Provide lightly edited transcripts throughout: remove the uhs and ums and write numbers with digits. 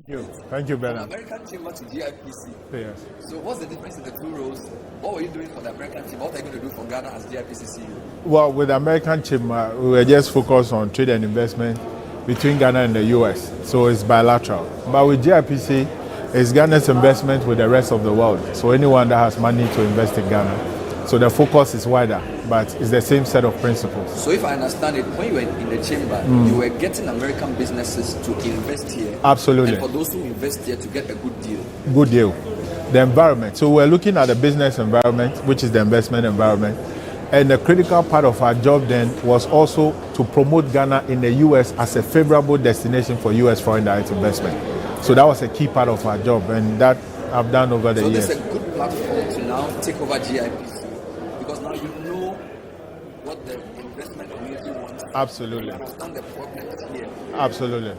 Thank you, From Bernard. American chamber to GIPC. Yes. So what's the difference in the two roles? What were you doing for the American chamber? What are you going to do for Ghana as GIPC CEO? Well, with the American chamber, we were just focused on trade and investment between Ghana and the US. So it's bilateral. But with GIPC, it's Ghana's investment with the rest of the world. So anyone that has money to invest in Ghana. So the focus is wider, but it's the same set of principles. So if I understand it, when you were in the chamber, you were getting American businesses to invest here. Absolutely. And for those who invest here to get a good deal. Good deal. The environment. So we're looking at the business environment, which is the investment environment. And the critical part of our job then was also to promote Ghana in the US as a favorable destination for US foreign direct investment. So that was a key part of our job, and that I've done over the years. So this is a good platform to now take over GIPC. Because now you know what the investment community wants. Absolutely. You understand the problems here. Absolutely.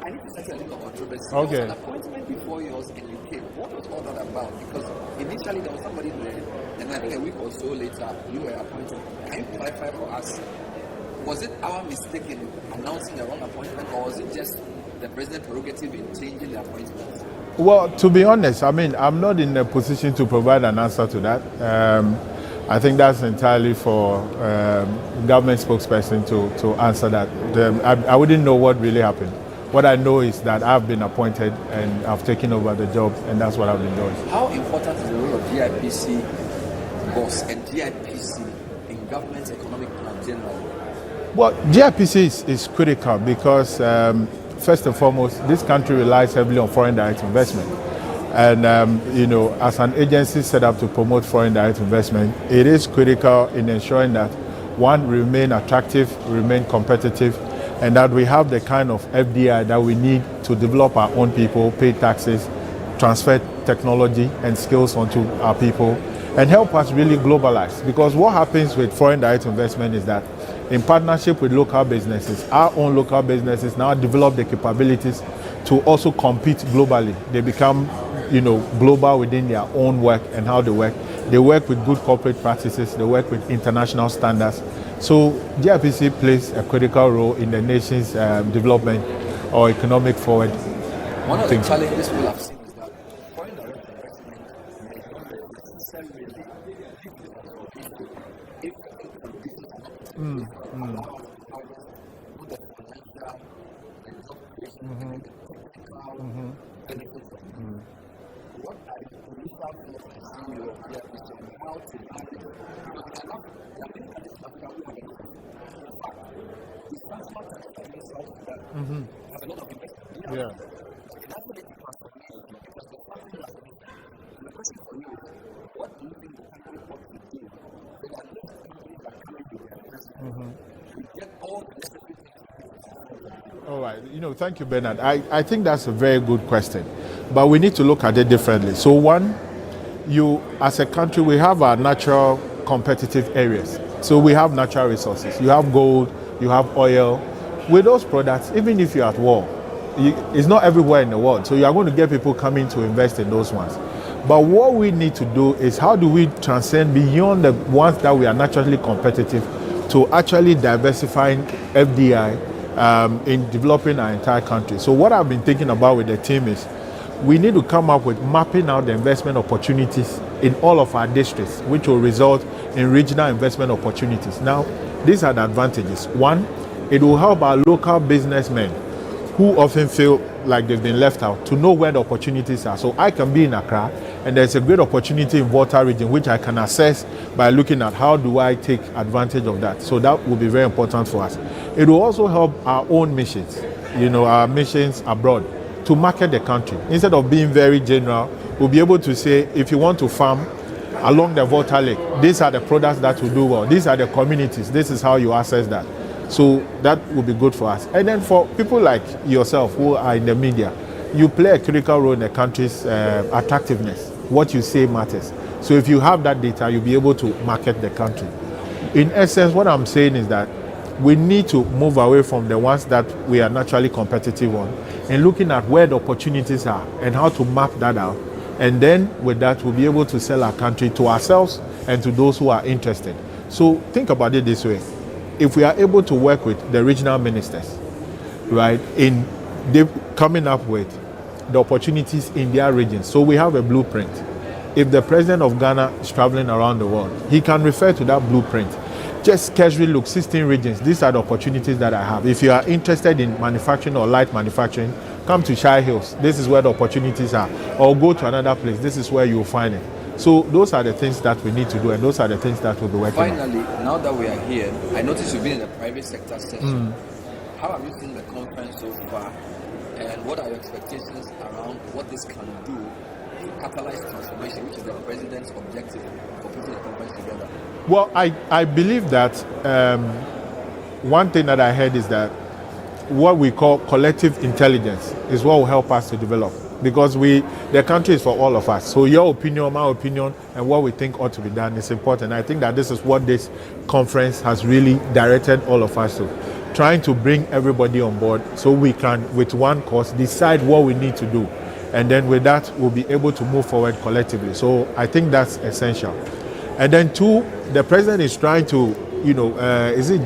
I need to set a little controversy. Okay. There was an appointment before yours and you came. What was all that about? Because initially there was somebody there, and I think a week or so later you were appointed. Can you clarify for us? Was it our mistake in announcing the wrong appointment, or was it just the president's prerogative in changing the appointment? Well, to be honest, I mean, I'm not in a position to provide an answer to that. I think that's entirely for government spokesperson to answer that. I wouldn't know what really happened. What I know is that I've been appointed and I've taken over the job, and that's what I've been doing. How important is the role of GIPC boss and GIPC in government's economic plan generally? Well, GIPC is critical because, first and foremost, this country relies heavily on foreign direct investment. And, as an agency set up to promote foreign direct investment, it is critical in ensuring that, one, we remain attractive, remain competitive, and that we have the kind of FDI that we need to develop our own people, pay taxes, transfer technology and skills onto our people, and help us really globalize. Because what happens with foreign direct investment is that in partnership with local businesses, our own local businesses now develop the capabilities to also compete globally. They become, global within their own work and how they work. They work with good corporate practices. They work with international standards. So GIPC plays a critical role in the nation's development or economic forward. One of the challenges we have seen is that foreign direct investment may not necessarily What are the political policies you have and how to manage have a lot of investment. Yeah. That's what it is because the country has the question for you is what do you think the country ought to do so that those countries that come into their investment we get all the necessary things. All right. Thank you, Bernard. I think that's a very good question, but we need to look at it differently. So one, as a country, we have our natural competitive areas. So we have natural resources. You have gold, you have oil. With those products, even if you're at war, it's not everywhere in the world. So you are going to get people coming to invest in those ones. But what we need to do is how do we transcend beyond the ones that we are naturally competitive to actually diversifying FDI in developing our entire country. So what I've been thinking about with the team is we need to come up with mapping out the investment opportunities in all of our districts, which will result in regional investment opportunities. Now, these are the advantages. One, it will help our local businessmen who often feel like they've been left out to know where the opportunities are. So I can be in Accra and there's a great opportunity in Volta region which I can assess by looking at how do I take advantage of that. So that will be very important for us. It will also help our own missions, our missions abroad to market the country. Instead of being very general, we'll be able to say if you want to farm along the Volta Lake, these are the products that will do well. These are the communities. This is how you access that. So that will be good for us. And then for people like yourself who are in the media, you play a critical role in the country's attractiveness. What you say matters. So if you have that data, you'll be able to market the country. In essence, what I'm saying is that we need to move away from the ones that we are naturally competitive on and looking at where the opportunities are and how to map that out. And then with that, we'll be able to sell our country to ourselves and to those who are interested. So think about it this way. If we are able to work with the regional ministers, right, in coming up with the opportunities in their region. So we have a blueprint. If the president of Ghana is traveling around the world, he can refer to that blueprint. Just casually look, 16 regions. These are the opportunities that I have. If you are interested in manufacturing or light manufacturing, come to Shire Hills. This is where the opportunities are. Or go to another place. This is where you'll find it. So those are the things that we need to do, and those are the things that we'll be working on. Finally, now that we are here, I noticed you've been in the private sector session. How have you seen the conference so far, and what are your expectations around what this can do to catalyze transformation, which is the president's objective for putting the conference together? Well, I believe that one thing that I heard is that what we call collective intelligence is what will help us to develop, because the country is for all of us. So your opinion, my opinion, and what we think ought to be done is important. I think that this is what this conference has really directed all of us to, trying to bring everybody on board so we can, with one cause, decide what we need to do. And then with that, we'll be able to move forward collectively. So I think that's essential. And then two, the president is trying to,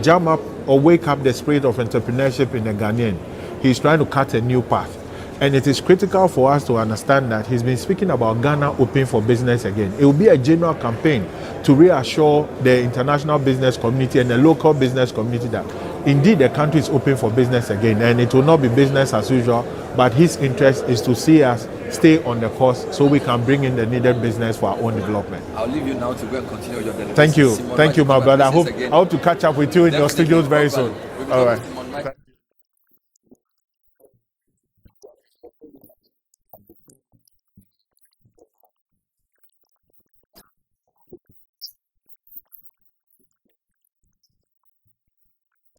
jam up or wake up the spirit of entrepreneurship in the Ghanaian. He's trying to cut a new path. And it is critical for us to understand that he's been speaking about Ghana open for business again. It will be a general campaign to reassure the international business community and the local business community that indeed the country is open for business again. And it will not be business as usual, but his interest is to see us stay on the course so we can bring in the needed business for our own development. I'll leave you now to go and continue your delegation. Thank you. Simon, Thank you, my brother. I hope to catch up with you in your Definitely, studios very soon. All right.